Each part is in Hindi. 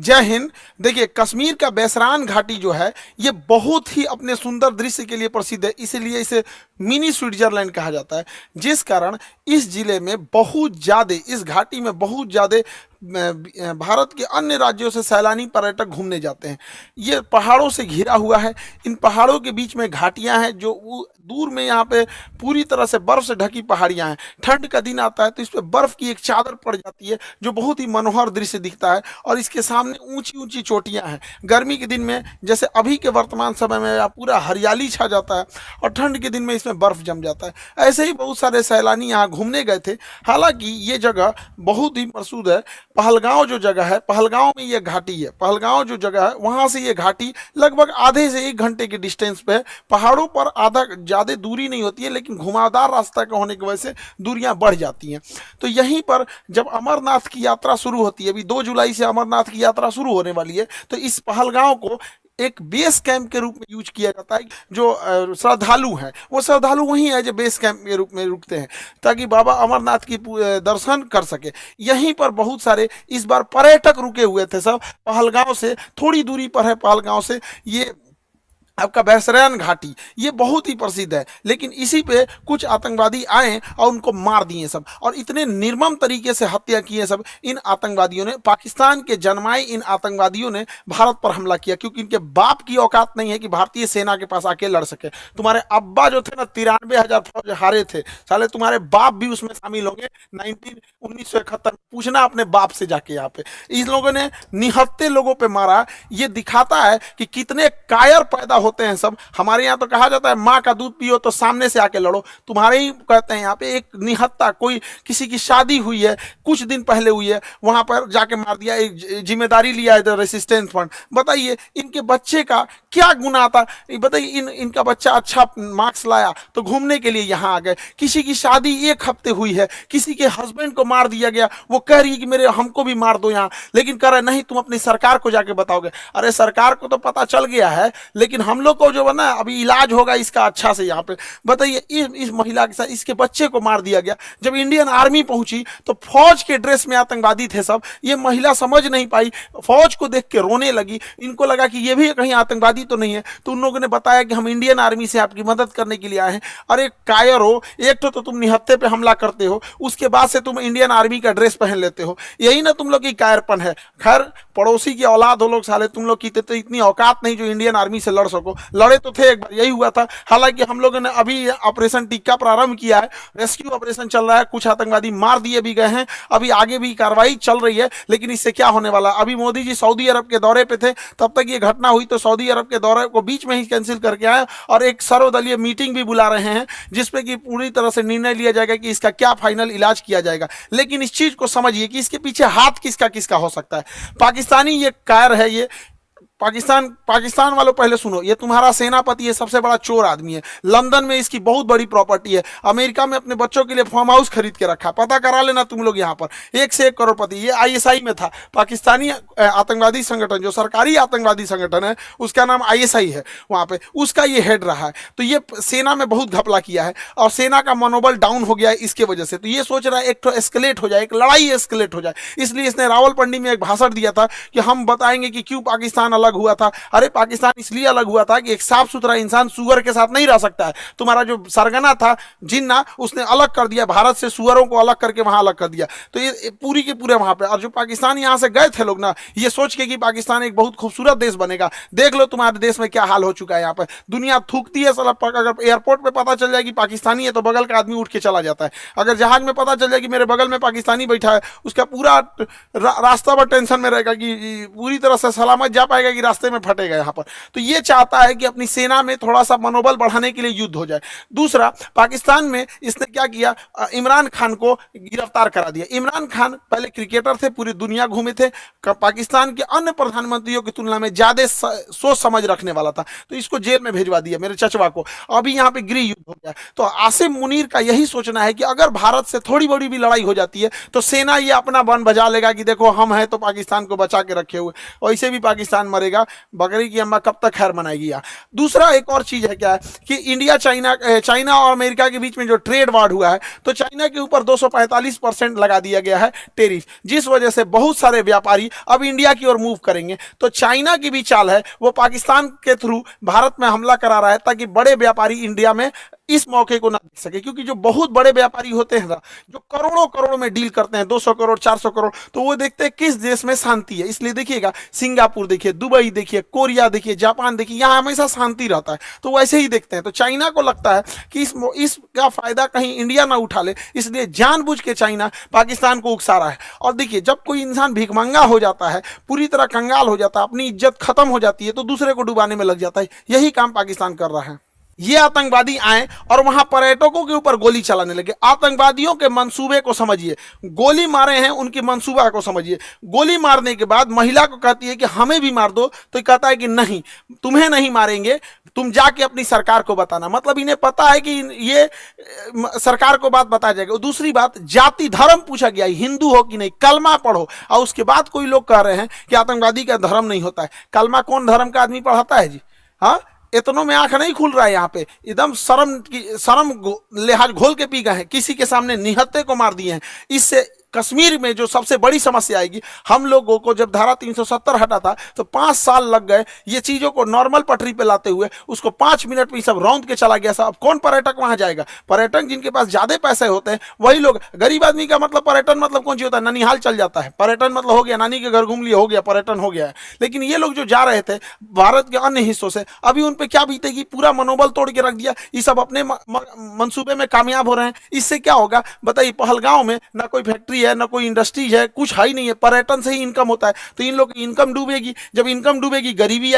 जय हिंद। देखिए, कश्मीर का बैसरान घाटी जो है ये बहुत ही अपने सुंदर दृश्य के लिए प्रसिद्ध है, इसीलिए इसे मिनी स्विट्जरलैंड कहा जाता है। जिस कारण इस जिले में बहुत ज़्यादा, इस घाटी में बहुत ज़्यादा भारत के अन्य राज्यों से सैलानी पर्यटक घूमने जाते हैं। ये पहाड़ों से घिरा हुआ है। इन पहाड़ों के बीच में घाटियां हैं जो दूर में यहाँ पे पूरी तरह से बर्फ से ढकी पहाड़ियां हैं। ठंड का दिन आता है तो इस पे बर्फ की एक चादर पड़ जाती है जो बहुत ही मनोहर दृश्य दिखता है, और इसके सामने ऊंची ऊंची चोटियां हैं। गर्मी के दिन में जैसे अभी के वर्तमान समय में पूरा हरियाली छा जाता है, और ठंड के दिन में इसमें बर्फ जम जाता है। ऐसे ही बहुत सारे सैलानी यहाँ घूमने गए थे। हालांकि ये जगह बहुत ही प्रसिद्ध है। पहलगांव जो जगह है, पहलगांव में ये घाटी है। पहलगांव जो जगह है वहां से ये घाटी लगभग आधे से 1 घंटे के डिस्टेंस पे है। पहाड़ों पर आधा ज़्यादा दूरी नहीं होती है, लेकिन घुमावदार रास्ता का होने की वजह से दूरियां बढ़ जाती हैं। तो यहीं पर जब अमरनाथ की यात्रा शुरू होती है, अभी 2 जुलाई से अमरनाथ की यात्रा शुरू होने वाली है, तो इस पहलगांव को एक बेस कैंप के रूप में यूज किया जाता है। जो श्रद्धालु हैं वो श्रद्धालु वहीं है जो बेस कैंप के रूप में रुकते हैं, ताकि बाबा अमरनाथ की दर्शन कर सके। यहीं पर बहुत सारे इस बार पर्यटक रुके हुए थे सब। पहलगांव से थोड़ी दूरी पर है, पहलगांव से ये आपका बैसरैन घाटी, ये बहुत ही प्रसिद्ध है। लेकिन इसी पे कुछ आतंकवादी आए और उनको मार दिए सब, और इतने निर्मम तरीके से हत्या किए सब। इन आतंकवादियों ने, पाकिस्तान के जन्माए इन आतंकवादियों ने भारत पर हमला किया, क्योंकि इनके बाप की औकात नहीं है कि भारतीय सेना के पास आके लड़ सके। तुम्हारे अब्बा जो थे ना, 93,000 फौज हारे थे, साले तुम्हारे बाप भी उसमें शामिल होंगे 1971। पूछना अपने बाप से जाके। यहाँ पे इन लोगों ने निहत्थे लोगों पे मारा। ये दिखाता है कि कितने कायर पैदा होते हैं सब। हमारे यहाँ तो कहा जाता है माँ का दूध पियो तो सामने से आके लड़ो। तुम्हारे ही कहते हैं यहाँ पे एक निहत्था, कोई किसी की शादी हुई है, कुछ दिन पहले हुई है, वहां पर जाके मार दिया। एक जिम्मेदारी लिया है रेसिस्टेंस फंड। बताइए इनके बच्चे का क्या गुनाह था? बताइए, इनका बच्चा अच्छा मार्क्स लाया तो घूमने के लिए यहाँ आ गए। किसी की शादी 1 हफ्ते हुई है, किसी के हस्बैंड को मार दिया गया, वो कह रही है कि मेरे हमको भी मार दो यहाँ, लेकिन कह रहे नहीं तुम अपनी सरकार को जाके बताओगे। अरे सरकार को तो पता चल गया है, लेकिन हम लोग को जो है ना अभी इलाज होगा इसका अच्छा से यहाँ पे। बताइए इस महिला के साथ इसके बच्चे को मार दिया गया। जब इंडियन आर्मी पहुंची तो फौज के ड्रेस में आतंकवादी थे सब। ये महिला समझ नहीं पाई, फौज को देख के रोने लगी। इनको लगा कि ये भी कहीं आतंकवादी तो नहीं है, तो उन लोगों ने बताया कि हम इंडियन आर्मी से आपकी मदद करने के लिए आए हैं। अरे कायर हो, एक तो तुम निहत्थे पे हमला करते हो, उसके बाद से तुम इंडियन आर्मी का ड्रेस पहन लेते हो। यही ना तुम लोग की कायरपन है। खैर, पड़ोसी की औलाद हो लोग साले, तुम लोग की तो इतनी औकात नहीं जो इंडियन आर्मी से लड़ सको। लड़े तो थे एक बार, यही हुआ था। हालांकि हम लोगों ने अभी ऑपरेशन टिक्का प्रारंभ किया है, रेस्क्यू ऑपरेशन चल रहा है, कुछ आतंकवादी मार दिए भी गए हैं, अभी आगे भी कार्रवाई चल रही है। लेकिन इससे क्या होने वाला? अभी मोदी जी सऊदी अरब के दौरे पे थे, तब तक ये घटना हुई, तो सऊदी अरब के दौरे को बीच में ही कैंसिल करके आए, और एक सर्वदलीय मीटिंग भी बुला रहे हैं, जिसपे कि पूरी तरह से निर्णय लिया जाएगा कि इसका क्या फाइनल इलाज किया जाएगा। लेकिन इस चीज को समझिए कि इसके पीछे हाथ किसका किसका हो सकता है। पाकिस्तानी ये कायर है। ये पाकिस्तान वालों पहले सुनो, ये तुम्हारा सेनापति है, सबसे बड़ा चोर आदमी है। लंदन में इसकी बहुत बड़ी प्रॉपर्टी है। अमेरिका में अपने बच्चों के लिए फार्म हाउस खरीद के रखा, पता करा लेना तुम लोग। यहाँ पर 1 से 1 करोड़पति। ये आईएसआई में था, पाकिस्तानी आतंकवादी संगठन, जो सरकारी आतंकवादी संगठन है उसका नाम आईएसआई है, वहां पे उसका ये हेड रहा है। तो ये सेना में बहुत घपला किया है, और सेना का मनोबल डाउन हो गया है इसके वजह से। तो ये सोच रहा है एक तो एस्केलेट हो जाए, एक लड़ाई एस्केलेट हो जाए। इसलिए इसने रावलपिंडी में एक भाषण दिया था कि हम बताएंगे कि क्यों पाकिस्तान अलग हुआ था। अरे पाकिस्तान इसलिए अलग हुआ था कि एक साफ सुथरा इंसान सुअर के साथ नहीं रह सकता है। तुम्हारा जो सरगना था जिन्ना, उसने अलग कर दिया भारत से, सुअरों को अलग करके वहां अलग कर दिया। तो ये पूरी के पूरे वहां पे, और जो पाकिस्तान यहां से गए थे लोग ना, ये सोच के कि पाकिस्तान एक बहुत खूबसूरत देश बनेगा। देख लो तुम्हारे देश में क्या हाल हो चुका है। यहाँ पर दुनिया थूकती है साला। अगर एयरपोर्ट पे पता चल जाए कि पाकिस्तानी है तो बगल का आदमी उठ के चला जाता है। अगर जहाज में पता चल जाए कि मेरे बगल में पाकिस्तानी बैठा है, उसका पूरा रास्ता पर टेंशन में रहेगा कि पूरी तरह से सलामत जा पाएगा कि रास्ते में फटेगा यहाँ पर। तो ये चाहता है कि अपनी सेना में थोड़ा सा मनोबल बढ़ाने के लिए युद्ध हो जाए। दूसरा, पाकिस्तान में इसने क्या किया, इमरान खान को गिरफ्तार करा दिया। इमरान खान पहले क्रिकेटर थे, पूरी दुनिया घूमे थे, पाकिस्तान के अन्य प्रधानमंत्रियों की तुलना में ज्यादा सोच समझ रखने वाला था, तो इसको जेल में भेजवा दिया, मेरे चचवा को। अभी यहाँ पे गृह युद्ध हो गया। तो आसिम मुनीर का यही सोचना है कि अगर भारत से थोड़ी बड़ी भी लड़ाई हो जाती है तो सेना ये अपना बन बजा लेगा कि देखो हम हैं तो पाकिस्तान को बचा के रखे हुए, वैसे भी पाकिस्तान मरेगा बोलेगा बकरी की अम्मा कब तक खैर मनाएगी। यार दूसरा एक और चीज है क्या है कि इंडिया चाइना और अमेरिका के बीच में जो ट्रेड वार हुआ है, तो चाइना के ऊपर 245% लगा दिया गया है टेरिफ, जिस वजह से बहुत सारे व्यापारी अब इंडिया की ओर मूव करेंगे। तो चाइना की भी चाल है, वो पाकिस्तान के थ्रू भारत में हमला करा रहा है ताकि बड़े व्यापारी इंडिया में इस मौके को ना देख सके, क्योंकि जो बहुत बड़े व्यापारी होते हैं ना, जो करोड़ों करोड़ में डील करते हैं, 200 करोड़ 400 करोड़, तो वो देखते हैं किस देश में शांति है। इसलिए देखिएगा सिंगापुर देखिए, दुबई देखिए, कोरिया देखिए, जापान देखिए, यहाँ हमेशा शांति रहता है, तो वैसे ही देखते हैं। तो चाइना को लगता है कि इसका फायदा कहीं इंडिया ना उठा ले, इसलिए जानबूझ के चाइना पाकिस्तान को उकसा रहा है। और देखिए जब कोई इंसान भिखमंगा हो जाता है, पूरी तरह कंगाल हो जाता है, अपनी इज्जत खत्म हो जाती है, तो दूसरे को डुबाने में लग जाता है। यही काम पाकिस्तान कर रहा है। ये आतंकवादी आए और वहां पर्यटकों के ऊपर गोली चलाने लगे। आतंकवादियों के मंसूबे को समझिए, गोली मारे हैं उनकी मंसूबा को समझिए। गोली मारने के बाद महिला को कहती है कि हमें भी मार दो, तो कहता है कि नहीं, तुम्हें नहीं मारेंगे, तुम जाके अपनी सरकार को बताना। मतलब इन्हें पता है कि ये सरकार को बात बताया जाएगा। दूसरी बात, जाति धर्म पूछा गया, हिंदू हो कि नहीं, कलमा पढ़ो। और उसके बाद कोई लोग कह रहे हैं कि आतंकवादी का धर्म नहीं होता है। कलमा कौन धर्म का आदमी पढ़ाता है जी? हाँ, इतनों में आंख नहीं खुल रहा है। यहाँ पे एकदम शर्म लिहाज घोल के पी गए हैं, किसी के सामने निहत्थे को मार दिए हैं। इससे कश्मीर में जो सबसे बड़ी समस्या आएगी, हम लोगों को जब धारा 370 हटा था तो 5 साल लग गए ये चीजों को नॉर्मल पटरी पे लाते हुए, उसको 5 मिनट में सब रौंद के चला गया। सब कौन पर्यटक वहां जाएगा? पर्यटक जिनके पास ज्यादा पैसे होते हैं वही लोग। गरीब आदमी का मतलब पर्यटन मतलब कौन सी होता है? ननिहाल चल जाता है, पर्यटन मतलब हो गया नानी के घर घूम लिया, हो गया पर्यटन हो गया है। लेकिन ये लोग जो जा रहे थे भारत के अन्य हिस्सों से, अभी उन पे क्या बीतेगी? पूरा मनोबल तोड़ के रख दिया। ये सब अपने मंसूबे में कामयाब हो रहे हैं। इससे क्या होगा बताइए? पहलगांव में ना कोई फैक्ट्री है, ना कोई इंडस्ट्रीज है, कुछ है ही नहीं है, पर्यटन से ही इनकम होता है। तो इन लोग की इनकम डूबेगी, जब इनकम डूबेगी गरीबी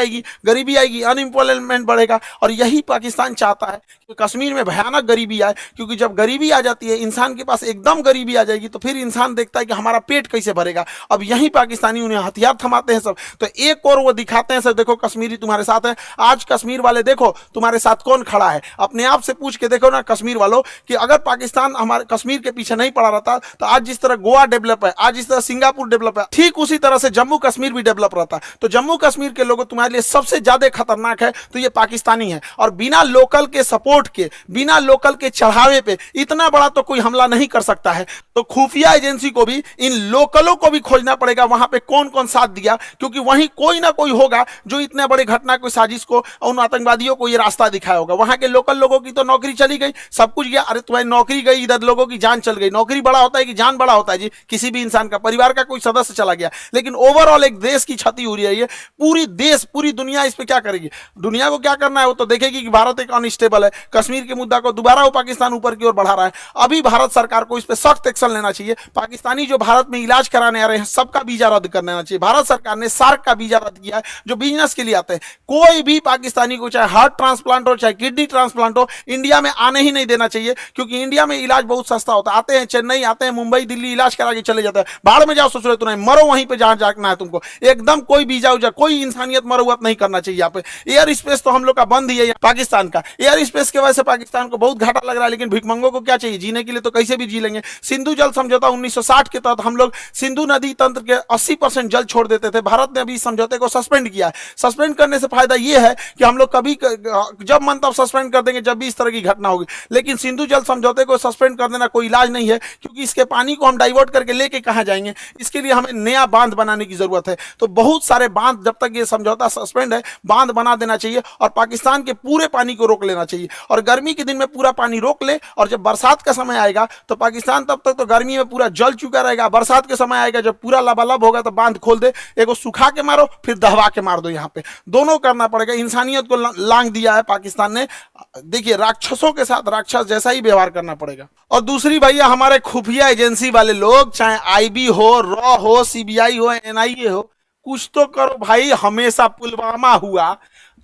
आएगी, अनएम्प्लॉयमेंट बढ़ेगा। और यही पाकिस्तान चाहता है कि कश्मीर में भयानक गरीबी आए, क्योंकि जब गरीबी आ जाती है, इंसान के पास एकदम गरीबी आ जाएगी, तो फिर इंसान देखता है कि हमारा पेट कैसे भरेगा। अब यही पाकिस्तानी उन्हें हथियार थमाते हैं सब। तो एक और वो दिखाते हैं सब, देखो कश्मीरी तुम्हारे साथ है। आज कश्मीर वाले देखो तुम्हारे साथ कौन खड़ा है, अपने आप से पूछ के देखो ना कश्मीर वालों, कि अगर पाकिस्तान हमारे कश्मीर के पीछे नहीं पड़ा रहता, तो आज जिस तरह गोवा डेवलप है, आज जिस तरह सिंगापुर डेवलप है, ठीक उसी तरह से जम्मू कश्मीर भी डेवलप रहता। तो जम्मू कश्मीर के लोगों तुम्हारे लिए सबसे ज्यादा खतरनाक है तो ये पाकिस्तानी है। और बिना लोकल के सपोर्ट के, बिना लोकल के चढ़ावे पे इतना बड़ा तो कोई हमला नहीं कर सकता है। तो खुफिया एजेंसी को भी इन लोकलों को भी खोजना पड़ेगा, वहां पे कौन कौन साथ दिया, क्योंकि वहीं कोई ना कोई होगा जो इतने बड़े घटना को, साजिश को, उन आतंकवादियों को ये रास्ता दिखाया होगा। वहां के लोकल लोगों की तो नौकरी चली गई, सब कुछ गया। अरे तुम्हारी नौकरी गई, इधर लोगों की जान चल गई। नौकरी बड़ा होता है कि जान बड़ा होता है जी? किसी भी इंसान का, परिवार का कोई सदस्य चला गया, लेकिन ओवरऑल एक देश की क्षति हो रही है। पूरी दुनिया इस पे क्या करेगी? दुनिया को क्या करना है वो तो देखेगी कि भारत एक अनस्टेबल है। कश्मीर के मुद्दा को दोबारा वो पाकिस्तान ऊपर की ओर बढ़ा रहा है। अभी भारत सरकार को इस पे सख्त एक्शन लेना चाहिए। पाकिस्तानी जो भारत में इलाज कराने आ रहे हैं सबका वीजा रद्द करना चाहिए। भारत सरकार ने सार्क का वीजा रद्द किया है, जो बिजनेस के लिए आते हैं। कोई भी पाकिस्तानी को चाहे हार्ट ट्रांसप्लांट हो, चाहे किडनी ट्रांसप्लांट हो, इंडिया में आने ही नहीं देना चाहिए, क्योंकि इंडिया में इलाज बहुत सस्ता होता है। आते हैं चेन्नई, आते हैं मुंबई, दिल्ली, इलाज करा के चले जाते हैं। बाहर में जाओ ससुरे, तो नहीं मरो वहीं पे जहां जाना है तुमको। एकदम कोई वीजा उजा, कोई इंसानियत मरौत नहीं करना चाहिए। यहाँ पे एयर स्पेस तो हम लोग का बंद ही है, पाकिस्तान का एयर स्पेस की वजह से पाकिस्तान को बहुत घाटा लग रहा है। लेकिन भिखमंगों को क्या चाहिए? जीने के लिए तो कैसे भी जी लेंगे। सिंधु जल समझौता 1960 के तहत हम लोग सिंधु नदी तंत्र के 80% जल छोड़ देते थे। भारत ने अभी समझौते को सस्पेंड किया है। सस्पेंड करने से फायदा यह है कि हम लोग कभी जब मन तब सस्पेंड कर देंगे जब भी इस तरह की घटना होगी। लेकिन सिंधु जल समझौते को सस्पेंड कर देना कोई इलाज नहीं है, क्योंकि इसके पानी को हम डाइवर्ट करके लेके कहां जाएंगे? इसके लिए हमें नया बांध बनाने की जरूरत है। तो बहुत सारे बांध, जब तक ये समझौता सस्पेंड है, बांध बना देना चाहिए और पाकिस्तान के पूरे पानी को रोक लेना चाहिए। और गर्मी के दिन में पूरा पानी रोक ले, और जब बरसात का समय आएगा तो पाकिस्तान तब तक तो गर्मी में पूरा जल चुका रहेगा। बरसात के समय आएगा जब पूरा लबालब होगा तो बांध खोल दे, एगो सुखा के मारो फिर दहवा के मार दो। यहाँ पे दोनों करना पड़ेगा। इंसानियत को लांग दिया है पाकिस्तान ने। देखिए राक्षसों के साथ राक्षस जैसा ही व्यवहार करना पड़ेगा। और दूसरी भैया, हमारे खुफिया एजेंसी वाले लोग, चाहे आईबी हो, रॉ हो, सीबीआई हो, एनआईए हो, कुछ तो करो भाई। हमेशा पुलवामा हुआ,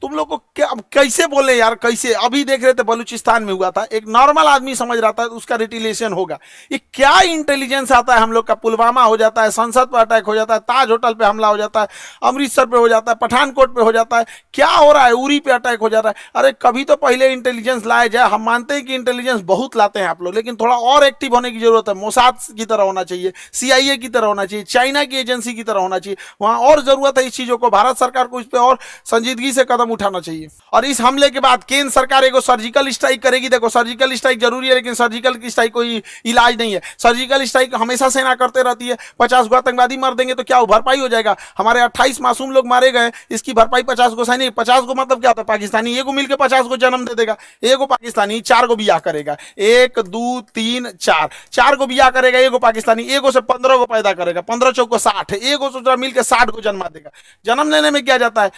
तुम लोग को क्या, अब कैसे बोले यार, कैसे? अभी देख रहे थे बलूचिस्तान में हुआ था, एक नॉर्मल आदमी समझ रहा था उसका रिटिलेशन होगा। ये क्या इंटेलिजेंस आता है हम लोग का? पुलवामा हो जाता है, संसद पर अटैक हो जाता है, ताज होटल पे हमला हो जाता है, अमृतसर पे हो जाता है, पठानकोट पे हो जाता है, क्या हो रहा है? उरी पे अटैक हो जाता है। अरे कभी तो पहले इंटेलिजेंस लाया जाए। हम मानते हैं कि इंटेलिजेंस बहुत लाते हैं आप लोग, लेकिन थोड़ा और एक्टिव होने की जरूरत है। मोसाद की तरह होना चाहिए, CIA की तरह होना चाहिए, चाइना की एजेंसी की तरह होना चाहिए। वहां और जरूरत है इस चीजों को। भारत सरकार को इस पर और संजीदगी से कदम उठाना चाहिए। और इस हमले के बाद केंद्र सरकार एगो सर्जिकल स्ट्राइक करेगी। देखो, सर्जिकल स्ट्राइक जरूरी है, लेकिन सर्जिकल स्ट्राइक कोई इलाज नहीं है। सर्जिकल स्ट्राइक हमेशा सेना करते रहती है। 50 गो आतंकवादी मर देंगे तो क्या भरपाई हो जाएगा? हमारे 28 मासूम लोग मारे गए, इसकी भरपाई 50 गो सैनिक। 50 गो मतलब क्या होता है? पाकिस्तानी एगो मिलकर 50 गो जन्म दे देगा। एगो पाकिस्तानी 4 गो बियाह करेगा, 1 2 3 4, 4 गो बियाह करेगा एगो पाकिस्तानी। एगो से 15 गो पैदा करेगा, 15 चौको 60, एगो से मिलकर 60 गो जन्मा देगा। जन्म लेने में क्या जाता है?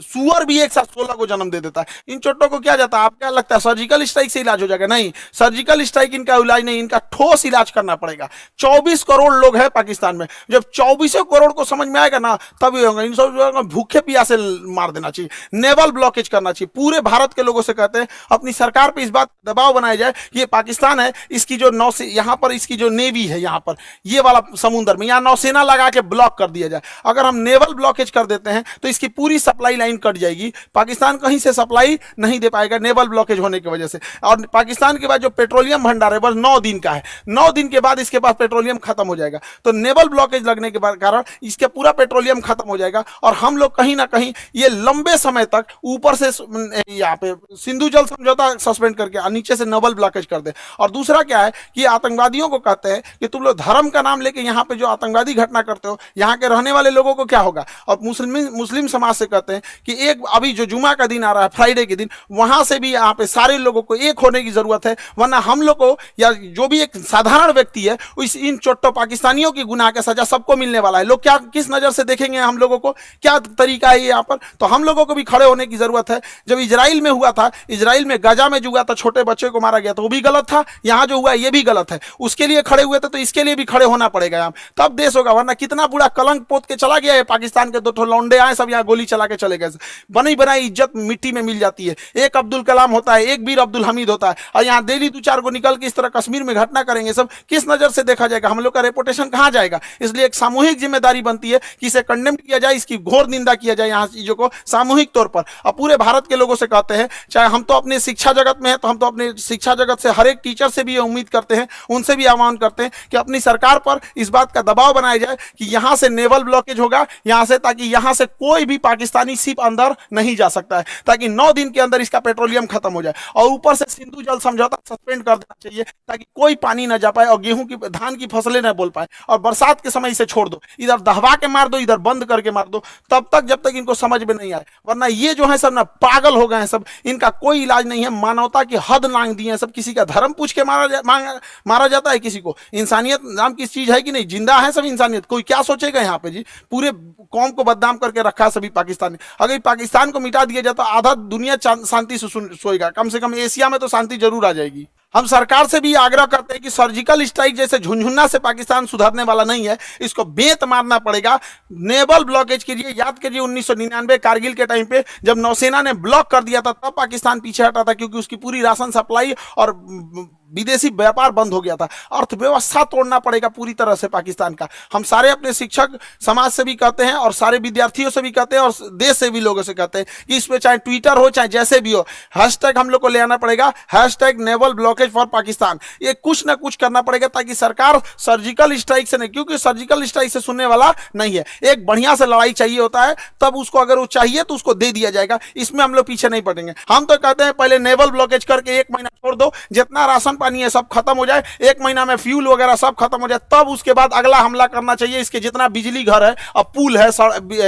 सुअर भी एक साथ 16 को जन्म दे देता है। इन चोटों को क्या जाता है? आप क्या लगता है सर्जिकल स्ट्राइक से इलाज हो जाएगा? नहीं, सर्जिकल स्ट्राइक इनका इलाज नहीं, इनका ठोस इलाज करना पड़ेगा। 24 करोड़ लोग हैं पाकिस्तान में। जब 24 करोड़ को समझ में आएगा ना, तब ये होगा। इन सब भूखे प्यासे मार देना चाहिए, नेवल ब्लॉकेज करना चाहिए। पूरे भारत के लोगों से कहते हैं अपनी सरकार पे इस बात दबाव बनाया जाए। ये पाकिस्तान है, इसकी जो नौसे यहाँ पर इसकी जो नेवी है, यहाँ पर ये वाला समुद्र में यहाँ नौसेना लगा के ब्लॉक कर दिया जाए। अगर हम नेवल ब्लॉकेज कर देते हैं तो इसकी पूरी सप्लाई लाइन कट जाएगी। पाकिस्तान कहीं से सप्लाई नहीं दे पाएगा नेवल ब्लॉकेज होने की वजह से। और पाकिस्तान के बाद जो पेट्रोलियम भंडार है बस 9 दिन का है। 9 दिन के बाद इसके पास पेट्रोलियम खत्म हो जाएगा। तो नेवल ब्लॉकेज लगने के कारण इसके पूरा पेट्रोलियम खत्म हो जाएगा। और हम लोग कहीं ना कहीं ये लंबे समय तक ऊपर से यहाँ पे सिंधु जल समझौता सस्पेंड करके नीचे से नेवल ब्लॉकेज कर दे। और दूसरा क्या है कि आतंकवादियों को कहते हैं कि तुम लोग धर्म का नाम लेके यहाँ पे जो आतंकवादी घटना करते हो, यहाँ के रहने वाले लोगों को क्या होगा? और मुस्लिम समाज से कहते हैं कि एक अभी जो जुमा का दिन आ रहा है, फ्राइडे के दिन, वहां से भी यहाँ पे सारे लोगों को एक होने की जरूरत है। वरना हम लोग को या जो भी एक साधारण व्यक्ति है, इन चोट्टो पाकिस्तानियों की गुनाह का सजा सबको मिलने वाला है। लोग क्या किस नजर से देखेंगे हम लोगों को? क्या तरीका है यहाँ पर? तो हम लोगों को भी खड़े होने की जरूरत है। जब इजराइल में हुआ था, इजराइल में गाजा में जो हुआ था, छोटे बच्चे को मारा गया था, वो भी गलत था। यहाँ जो हुआ ये भी गलत है। उसके लिए खड़े हुए थे तो इसके लिए भी खड़े होना पड़ेगा यहाँ, तब देश होगा। वरना कितना बुरा कलंक पोत के चला गया है पाकिस्तान के। 2 लौंडे आए, सब यहाँ गोली चला के चले गए। बनी बनाई इज्जत मिट्टी में मिल जाती है। एक अब्दुल कलाम होता है, एक वीर अब्दुल हमीद होता है, और यहाँ डेली 2-4 को निकल के इस तरह कश्मीर में घटना करेंगे। सब किस नजर से देखा जाएगा? हम लोग का रेपुटेशन कहाँ जाएगा? इसलिए एक सामूहिक जिम्मेदारी बनती है कि इसे कंडेम किया जाए, इसकी घोर निंदा किया जाए यहाँ चीजों को सामूहिक तौर पर। और पूरे भारत के लोगों से कहते हैं, चाहे हम तो अपने शिक्षा जगत में है, तो हम तो अपने शिक्षा जगत से हर एक टीचर से भी ये उम्मीद करते हैं, उनसे भी आह्वान करते हैं कि अपनी सरकार पर इस बात का दबाव बनाया जाए कि यहां से नेवल ब्लॉकेज होगा यहां से, ताकि यहां से कोई भी पाकिस्तानी शिप अंदर नहीं जा सकता है, ताकि 9 दिन के अंदर इसका पेट्रोलियम खत्म हो जाए। और ऊपर से सिंधु जल समझौता सस्पेंड कर देना चाहिए, ताकि कोई पानी ना जा पाए और गेहूं की धान की फसलें ना बोल पाए। और बरसात के समय इसे छोड़ दो, इधर दहवा के मार दो, इधर बंद करके मार दो, तब तक जब तक इनको समझ में नहीं आए। वरना ये जो है सब ना पागल हो गए हैं सब, इनका कोई इलाज नहीं है। मानवता की हद लांघ दी है सब। किसी का धर्म पूछ के मारा जाता है किसी को। इंसानियत नाम की चीज है कि नहीं? जिंदा है सब इंसानियत। कोई क्या सोचेगा यहाँ पे जी? पूरे कौम को बदनाम करके रखा है सभी पाकिस्तानी। अगर पाकिस्तान को मिटा दिया जाता, आधा दुनिया शांति से सोएगा। कम से कम एशिया में तो शांति जरूर आ जाएगी। हम सरकार से भी आग्रह करते हैं कि सर्जिकल स्ट्राइक जैसे झुनझुना से पाकिस्तान सुधरने वाला नहीं है, इसको बेंत मारना पड़ेगा। नेवल ब्लॉकेज कीजिए। याद कीजिए 1999 कारगिल के टाइम पे जब नौसेना ने ब्लॉक कर दिया था, तब पाकिस्तान पीछे हटा था, क्योंकि उसकी पूरी राशन सप्लाई और विदेशी व्यापार बंद हो गया था। अर्थव्यवस्था तोड़ना पड़ेगा पूरी तरह से पाकिस्तान का। हम सारे अपने शिक्षक समाज से भी कहते हैं और सारे विद्यार्थियों से भी कहते हैं और देश से भी लोगों से कहते हैं कि इसमें चाहे ट्विटर हो चाहे जैसे भी हो, हैशटैग हम लोग को ले आना पड़ेगा, hashtag naval blockage for Pakistan. ये कुछ ना कुछ करना पड़ेगा ताकि सरकार सर्जिकल स्ट्राइक से नहीं, क्योंकि सर्जिकल स्ट्राइक से सुनने वाला नहीं है। एक बढ़िया से लड़ाई चाहिए होता है, तब उसको अगर वो चाहिए तो उसको दे दिया जाएगा। इसमें हम लोग पीछे नहीं पड़ेंगे। हम तो कहते हैं पहले नेवल ब्लॉकेज करके 1 महीना छोड़ दो, जितना राशन पानी है सब खत्म हो जाए, 1 महीना में फ्यूल वगैरह सब खत्म हो जाए, तब उसके बाद अगला हमला करना चाहिए। इसके जितना बिजली घर है और पुल है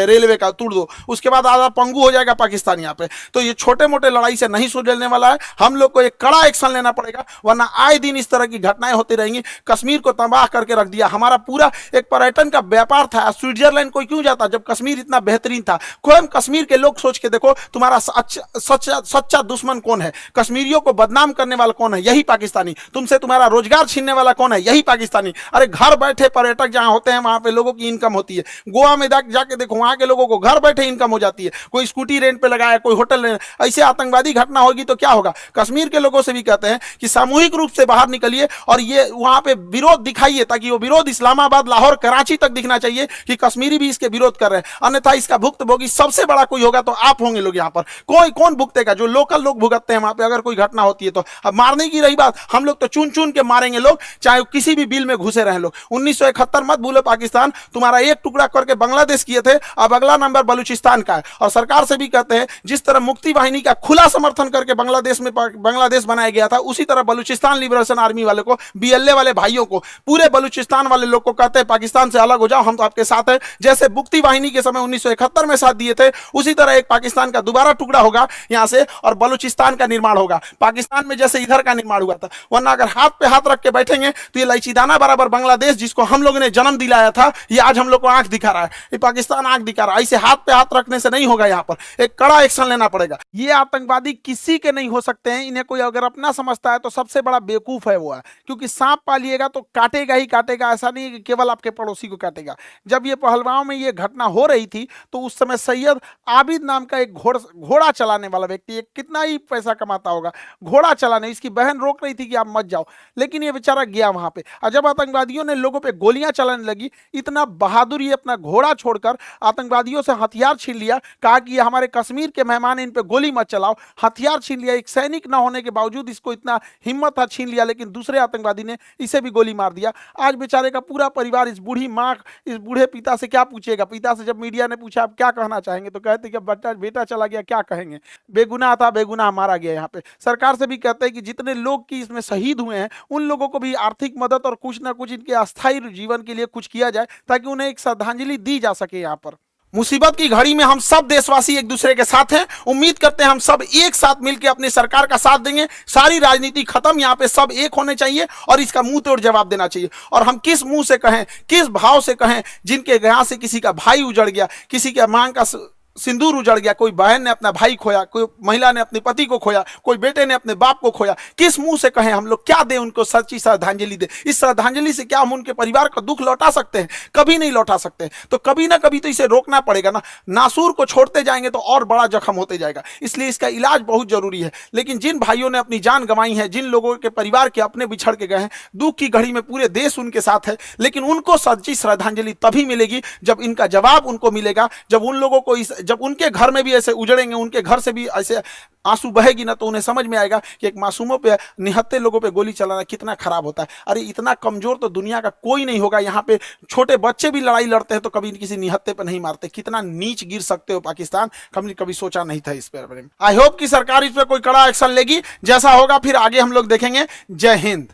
रेलवे का तोड़ दो, उसके बाद आधा पंगु हो जाएगा पाकिस्तान यहाँ पे। तो ये छोटे मोटे लड़ाई से नहीं सुलझने वाला है। हम लोग को एक कड़ा एक्शन लेना पड़ेगा। जाएगा, वरना आए दिन इस तरह की घटनाएं होती रहेंगी। कश्मीर को तबाह करके रख दिया, हमारा पूरा एक पर्यटन का व्यापार था। स्विट्जरलैंड कोई क्यों जाता जब कश्मीर इतना बेहतरीन था? कोई कश्मीर के लोग सोच के देखो, तुम्हारा सच्चा दुश्मन कौन है? कश्मीरियों को बदनाम करने वाला कौन है? यही पाकिस्तानी। तुमसे तुम्हारा रोजगार छीनने वाला कौन है? यही पाकिस्तानी। अरे घर बैठे पर्यटक जहां होते हैं वहां पे लोगों की इनकम होती है। गोवा में जाके देखो, वहां के लोगों को घर बैठे इनकम हो जाती है। कोई स्कूटी रेंट पे लगाया, कोई होटल रेंट। ऐसे आतंकवादी घटना होगी तो क्या होगा? कश्मीर के लोगों से भी कहते हैं कि सामूहिक रूप से बाहर निकलिए और ये वहां पे विरोध दिखाइए, ताकि वो विरोध इस्लामाबाद, लाहौर, कराची तक दिखना चाहिए कि कश्मीरी भी इसके विरोध कर रहे हैं। अन्यथा इसका भुक्तभोगी सबसे बड़ा कोई होगा तो आप होंगे लोग। यहाँ पर कोई कौन भुगतेगा? जो लोकल लोग भुगतते हैं वहां पे अगर कोई घटना होती है तो। अब मारने की रही बात, हम लोग तो चुन चुन के मारेंगे लोग, चाहे किसी भी बिल में घुसे रहे लोग। 1971 मत भूलो पाकिस्तान, तुम्हारा एक टुकड़ा करके बांग्लादेश किए थे, अब अगला नंबर बलूचिस्तान का है। और सरकार से भी कहते हैं जिस तरह मुक्ति वाहिनी का खुला समर्थन करके बांग्लादेश बनाया गया था, उसी तरह बलूचिस्तान लिबरेशन आर्मी वाले को, बीएलए वाले भाइयों को, पूरे बलूचिस्तान वाले लोग को कहते हैं पाकिस्तान से अलग हो जाओ, हम तो आपके साथ हैं। जैसे मुक्ति वाहिनी के समय 1971 में साथ दिए थे, उसी तरह एक पाकिस्तान का दोबारा टुकड़ा होगा यहां से और बलूचिस्तान का निर्माण होगा। पाकिस्तान में जैसे इधर का निर्माण हुआ था। वरना अगर हाथ पे हाथ रख के बैठेंगे तो ये इलायचीदाना बराबर बांग्लादेश, जिसको हम लोगों ने जन्म दिलाया था, ये आज हम लोग को आंख दिखा रहा है। ये पाकिस्तान आंख दिखा रहा है। ऐसे हाथ पे हाथ रखने से नहीं होगा, यहाँ पर एक कड़ा एक्शन लेना पड़ेगा। ये आतंकवादी किसी के नहीं हो सकते हैं। इन्हें कोई अगर अपना समझता है तो सबसे बड़ा बेवकूफ है वो है, क्योंकि सांप पालिएगा तो काटेगा ही काटेगा। ऐसा नहीं है कि केवल आपके पड़ोसी को काटेगा। जब ये पहलगांव में ये घटना हो रही थी तो उस समय सैयद आबिद नाम का एक घोड़ा चलाने वाला व्यक्ति, एक कितना ही पैसा कमाता होगा घोड़ा चलाने, इसकी बहन रोक रही थी कि आप मत जाओ, लेकिन ये बेचारा गया वहां पे। और जब आतंकवादियों ने लोगों पे गोलियां चलाने लगी, इतना बहादुर ये अपना घोड़ा छोड़कर आतंकवादियों से हथियार छीन लिया, कहा कि ये हमारे कश्मीर के मेहमान, इन पे गोली मत चलाओ। हथियार छीन लिया। एक सैनिक न होने के बावजूद इसको इतना हिम्मत था, छीन लिया, लेकिन दूसरे आतंकवादी ने इसे भी गोली मार दिया। आज बेचारे का पूरा परिवार, इस बूढ़ी माँ, इस बूढ़े पिता से क्या पूछेगा? पिता से जब मीडिया ने पूछा आप क्या कहना चाहेंगे, तो कहते कि बेटा चला गया, क्या कहेंगे? बेगुनाह था, बेगुनाह मारा गया। यहाँ पे सरकार से भी कहते हैं कि जितने लोग की इसमें शहीद हुए हैं उन लोगों को भी आर्थिक मदद और कुछ ना कुछ इनके अस्थायी जीवन के लिए कुछ किया जाए, ताकि उन्हें एक श्रद्धांजलि दी जा सके। यहाँ पर मुसीबत की घड़ी में हम सब देशवासी एक दूसरे के साथ हैं। उम्मीद करते हैं हम सब एक साथ मिलकर अपनी सरकार का साथ देंगे। सारी राजनीति खत्म, यहाँ पे सब एक होने चाहिए और इसका मुंह तोड़ जवाब देना चाहिए। और हम किस मुंह से कहें, किस भाव से कहें, जिनके यहाँ से किसी का भाई उजड़ गया, किसी के मांग का सिंदूर उजड़ गया, कोई बहन ने अपना भाई खोया, कोई महिला ने अपने पति को खोया, कोई बेटे ने अपने बाप को खोया। किस मुंह से कहें हम लोग, क्या दें उनको सच्ची श्रद्धांजलि दे? इस श्रद्धांजलि से क्या हम उनके परिवार का दुख लौटा सकते हैं? कभी नहीं लौटा सकते। तो कभी ना कभी तो इसे रोकना पड़ेगा ना। नासूर को छोड़ते जाएंगे तो और बड़ा जख्म होते जाएगा। इसलिए इसका इलाज बहुत जरूरी है। लेकिन जिन भाइयों ने अपनी जान गंवाई है, जिन लोगों के परिवार के अपने बिछड़ के गए हैं, दुख की घड़ी में पूरे देश उनके साथ है, लेकिन उनको सच्ची श्रद्धांजलि तभी मिलेगी जब इनका जवाब उनको मिलेगा। जब उन लोगों को जब उनके घर में भी ऐसे उजड़ेंगे, उनके घर से भी ऐसे आंसू बहेगी ना, तो उन्हें समझ में आएगा कि एक मासूमों पे, निहत्थे लोगों पे गोली चलाना कितना खराब होता है। अरे इतना कमजोर तो दुनिया का कोई नहीं होगा। यहाँ पे छोटे बच्चे भी लड़ाई लड़ते हैं तो कभी किसी निहत्थे पे नहीं मारते। कितना नीच गिर सकते हो पाकिस्तान, कभी सोचा नहीं था इस पर। आई होप कि सरकार इस पर कोई कड़ा एक्शन लेगी। जैसा होगा फिर आगे हम लोग देखेंगे। जय हिंद।